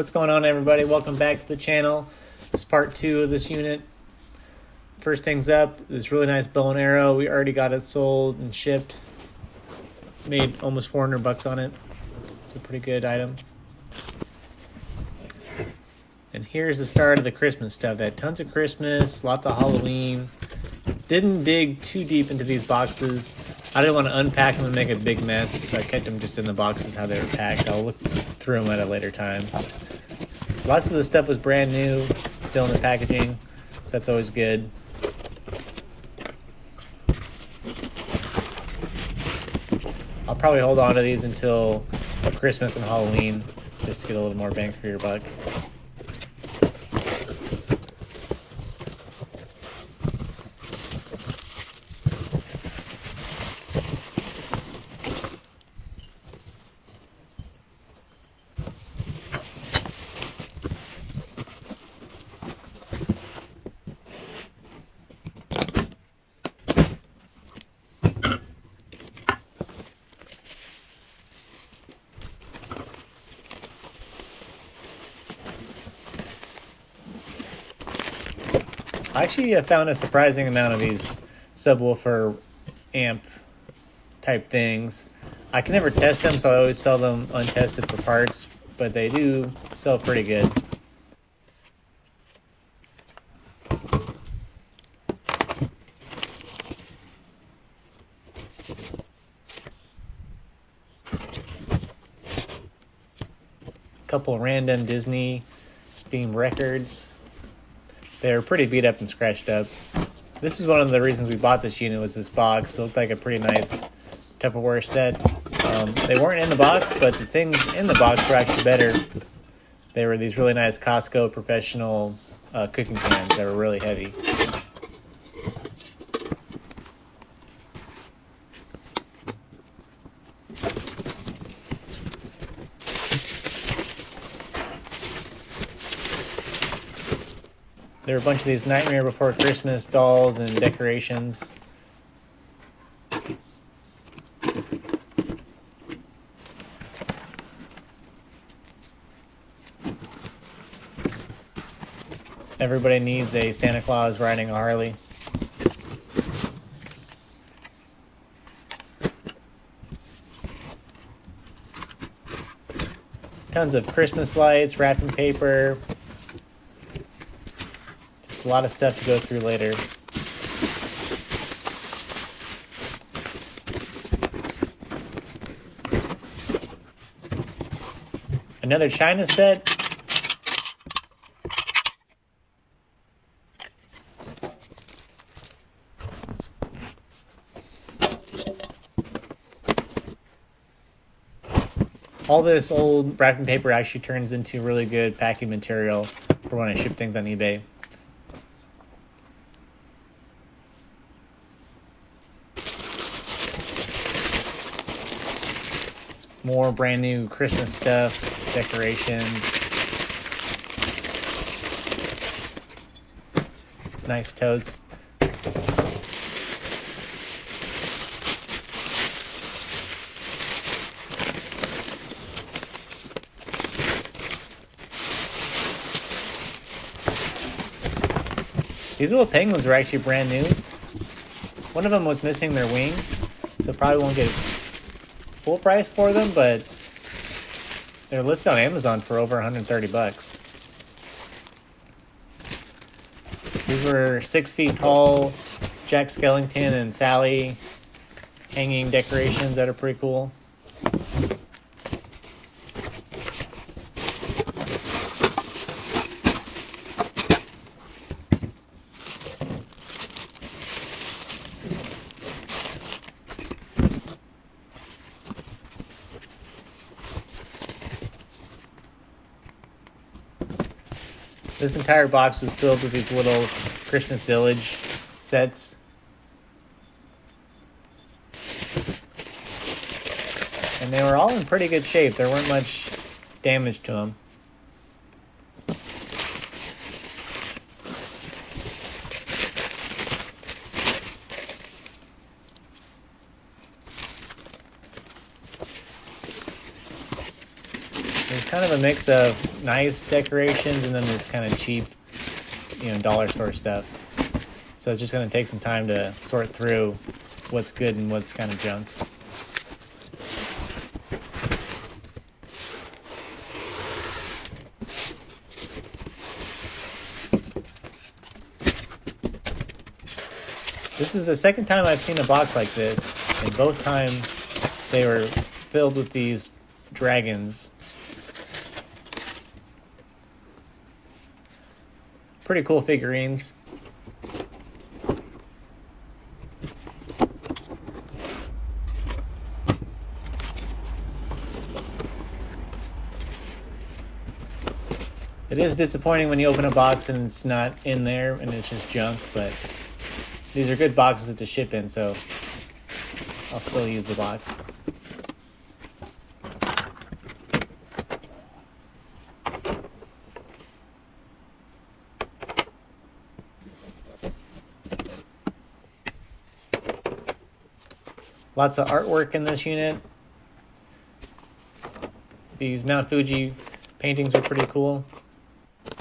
What's going on, everybody? Welcome back to the channel. This is part 2 of this unit. First things up, this really nice bow and arrow. We already got it sold and shipped. Made almost 400 bucks on it. It's a pretty good item. And here's the start of the Christmas stuff. They had tons of Christmas, lots of Halloween. Didn't dig too deep into these boxes. I didn't want to unpack them and make a big mess, so I kept them just in the boxes how they were packed. I'll look through them at a later time. Lots of the stuff was brand new, still in the packaging, so that's always good. I'll probably hold on to these until Christmas and Halloween, just to get a little more bang for your buck. I actually found a surprising amount of these subwoofer amp type things. I can never test them, so I always sell them untested for parts, but they do sell pretty good. Couple random Disney themed records. They're pretty beat up and scratched up. This is one of the reasons we bought this unit, was this box. It looked like a pretty nice Tupperware set. They weren't in the box, but the things in the box were actually better. They were these really nice Costco professional cooking pans that were really heavy. There were a bunch of these Nightmare Before Christmas dolls and decorations. Everybody needs a Santa Claus riding a Harley. Tons of Christmas lights, wrapping paper. A lot of stuff to go through later. Another China set. All this old wrapping paper actually turns into really good packing material for when I ship things on eBay. More brand new Christmas stuff, decorations. Nice totes. These little penguins were actually brand new. One of them was missing their wing, so probably won't get full price for them, but they're listed on Amazon for over 130 bucks. These were 6 feet tall Jack Skellington and Sally hanging decorations that are pretty cool. This entire box was filled with these little Christmas Village sets. And they were all in pretty good shape. There weren't much damage to them. kind of a mix of nice decorations and then this kind of cheap, dollar store stuff. So it's just going to take some time to sort through what's good and what's kind of junk. This is the second time I've seen a box like this, and both times they were filled with these dragons. Pretty cool figurines. It is disappointing when you open a box and it's not in there and it's just junk, but these are good boxes to ship in, so I'll still use the box. Lots of artwork in this unit. These Mount Fuji paintings are pretty cool.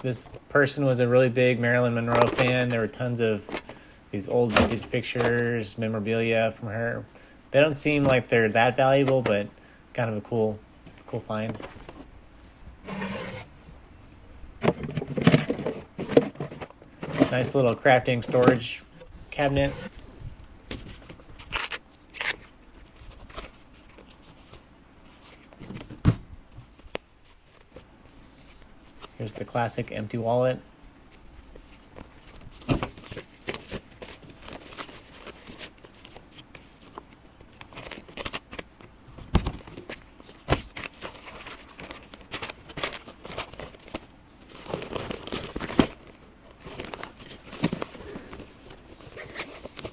This person was a really big Marilyn Monroe fan. There were tons of these old vintage pictures, memorabilia from her. They don't seem like they're that valuable, but kind of a cool find. Nice little crafting storage cabinet. Here's the classic empty wallet.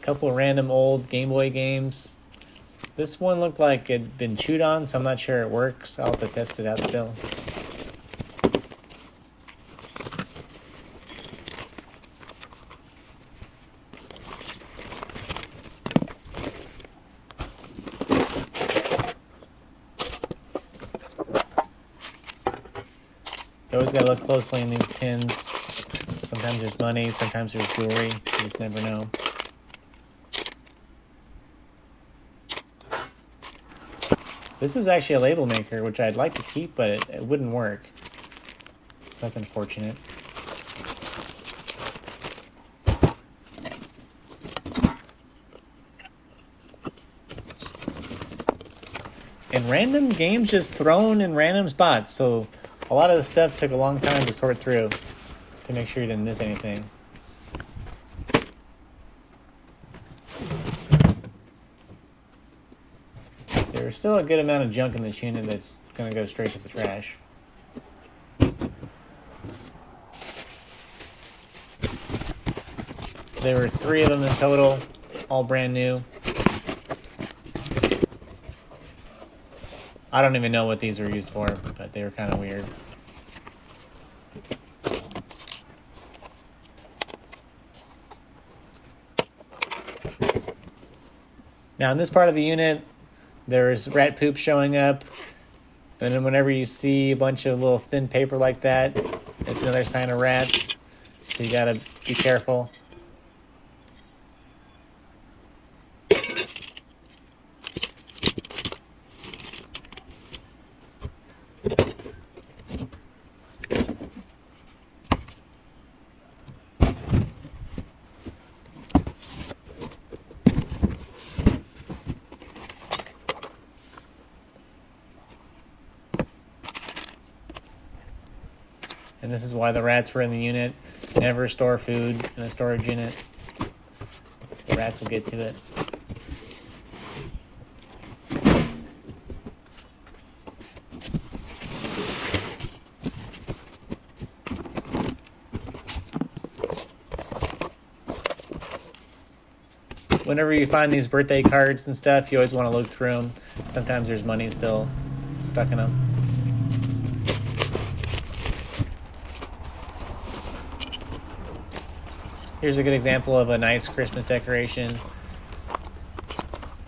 Couple random old Game Boy games. This one looked like it'd been chewed on, so I'm not sure it works. I'll have to test it out still. You always gotta look closely in these tins. Sometimes there's money, sometimes there's jewelry. You just never know. This is actually a label maker, which I'd like to keep, but it wouldn't work. That's unfortunate. And random games just thrown in random spots, so a lot of the stuff took a long time to sort through to make sure you didn't miss anything. There's still a good amount of junk in this unit that's going to go straight to the trash. There were 3 of them in total, all brand new. I don't even know what these were used for, but they were kind of weird. Now in this part of the unit, there's rat poop showing up, and then whenever you see a bunch of little thin paper like that, it's another sign of rats, so you gotta be careful. And this is why the rats were in the unit. Never store food in a storage unit. The rats will get to it. Whenever you find these birthday cards and stuff, you always want to look through them. Sometimes there's money still stuck in them. Here's a good example of a nice Christmas decoration.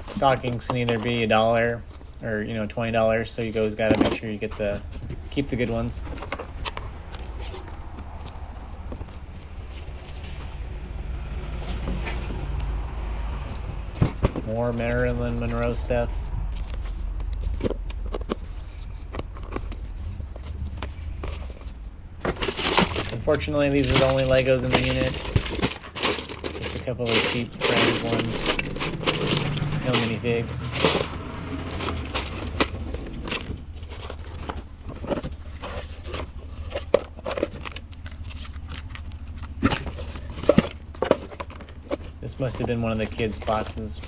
Stockings can either be $1 or $20, so you always got to make sure you get the Keep the good ones. More Marilyn Monroe stuff. Unfortunately, these are the only Legos in the unit. Just a couple of cheap friends ones. No minifigs. This must have been one of the kids' boxes.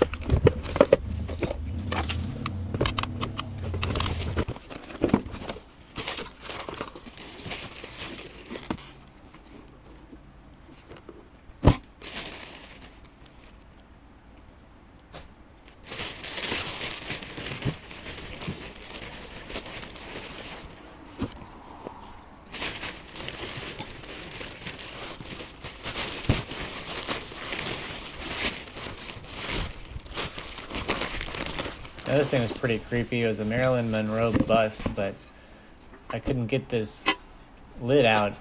Now this thing was pretty creepy. It was a Marilyn Monroe bust, but I couldn't get this lid out.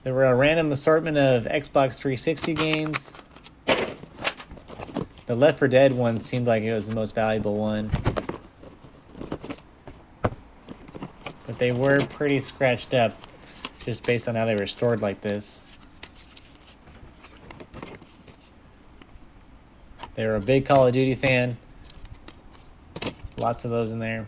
There were a random assortment of Xbox 360 games. The Left 4 Dead one seemed like it was the most valuable one. But they were pretty scratched up, just based on how they were stored like this. They were a big Call of Duty fan. Lots of those in there.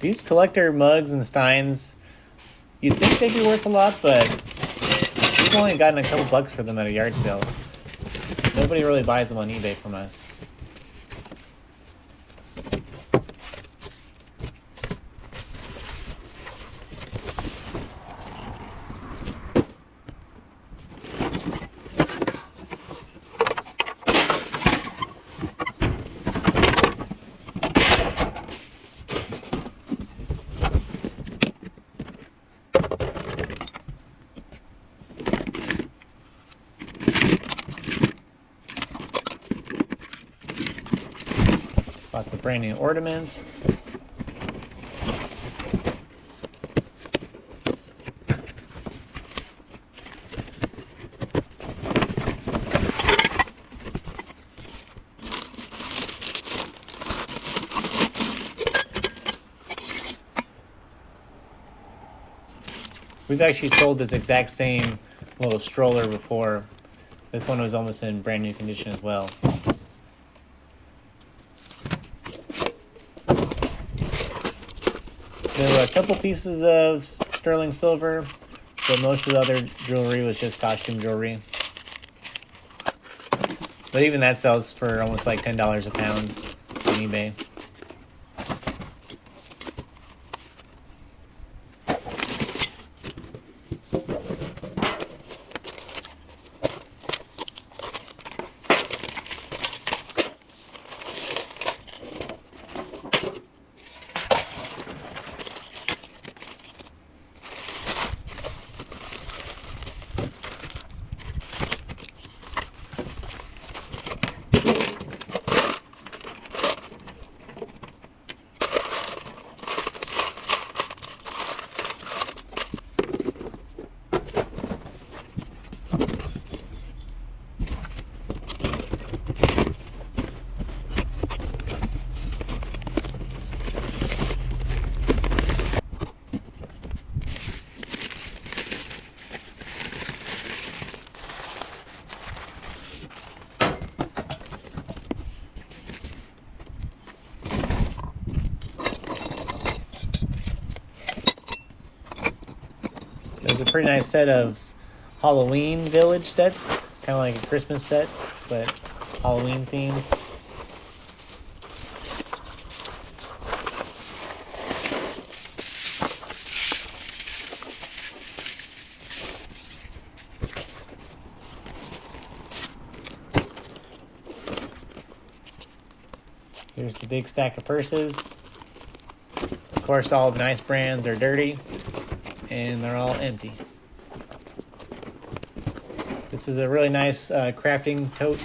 These collector mugs and steins, you'd think they'd be worth a lot, but we've only gotten a couple bucks for them at a yard sale. Nobody really buys them on eBay from us. Lots of brand new ornaments. We've actually sold this exact same little stroller before. This one was almost in brand new condition as well. There were a couple pieces of sterling silver, but most of the other jewelry was just costume jewelry. But even that sells for almost like $10 a pound on eBay. a pretty nice set of Halloween Village sets, kind of like a Christmas set, but Halloween themed. Here's the big stack of purses. Of course, all the nice brands are dirty, and they're all empty. This was a really nice crafting tote.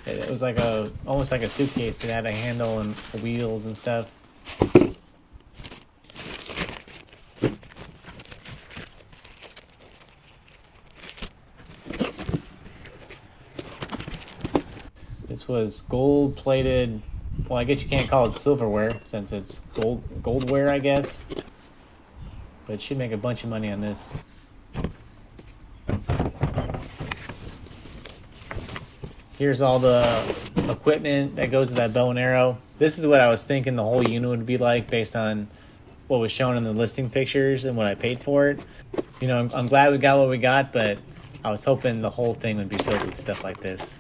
It was like almost like a suitcase. It had a handle and wheels and stuff. This was gold-plated. Well, I guess you can't call it silverware since it's goldware, I guess. But it should make a bunch of money on this. Here's all the equipment that goes with that bow and arrow. This is what I was thinking the whole unit would be like based on what was shown in the listing pictures and what I paid for it. You know, I'm glad we got what we got, but I was hoping the whole thing would be built with stuff like this.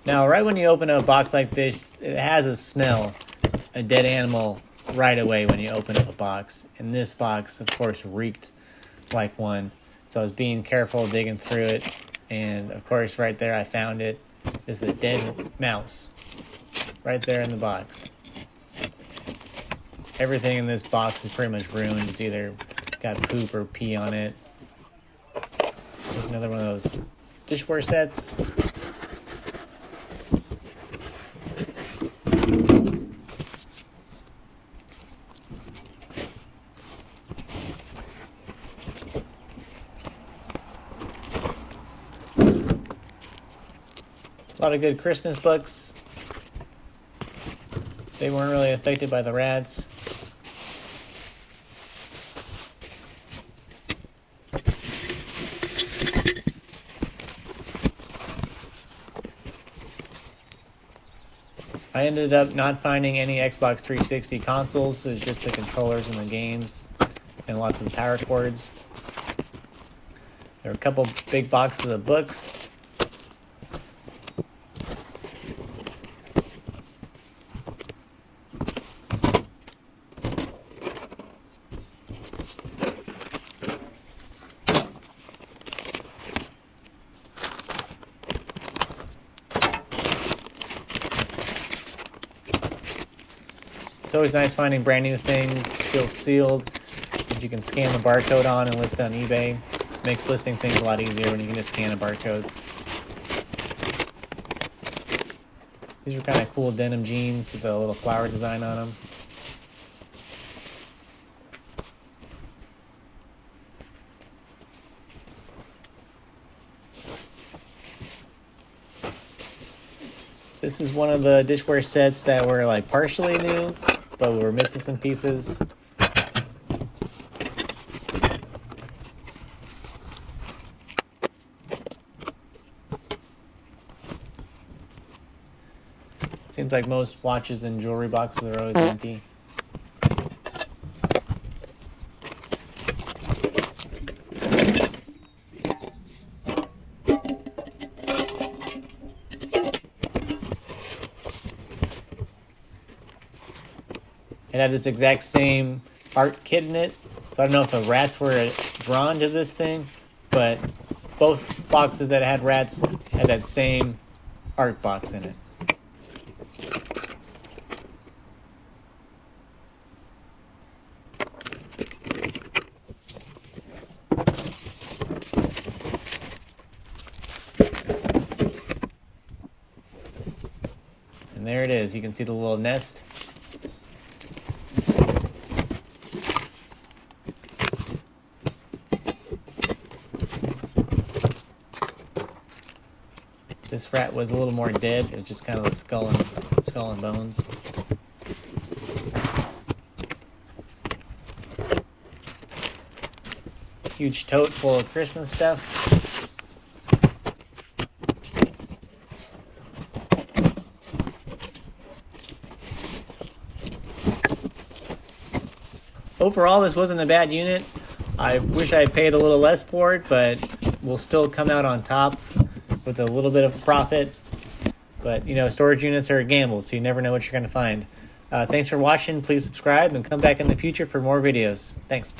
Now, right when you open a box like this, it has a smell, a dead animal, right away when you open up a box. And this box, of course, reeked like one. So I was being careful digging through it. And, of course, right there I found it is the dead mouse. Right there in the box. Everything in this box is pretty much ruined. It's either got poop or pee on it. There's another one of those dishware sets. A lot of good Christmas books. They weren't really affected by the rats. I ended up not finding any Xbox 360 consoles. It was just the controllers and the games and lots of the power cords. There were a couple big boxes of books. It's always nice finding brand new things, still sealed, that you can scan the barcode on and list on eBay. Makes listing things a lot easier when you can just scan a barcode. These are kind of cool denim jeans with a little flower design on them. This is one of the dishware sets that were like partially new, but we were missing some pieces. Seems like most watches and jewelry boxes are always empty. It had this exact same art kit in it, so I don't know if the rats were drawn to this thing, but both boxes that had rats had that same art box in it. And there it is. You can see the little nest. This rat was a little more dead. It was just kind of a skull and bones. Huge tote full of Christmas stuff. Overall, this wasn't a bad unit. I wish I paid a little less for it, but we'll still come out on top with a little bit of profit. But, you know, storage units are a gamble, so you never know what you're going to find. Thanks for watching. Please subscribe and come back in the future for more videos. Thanks.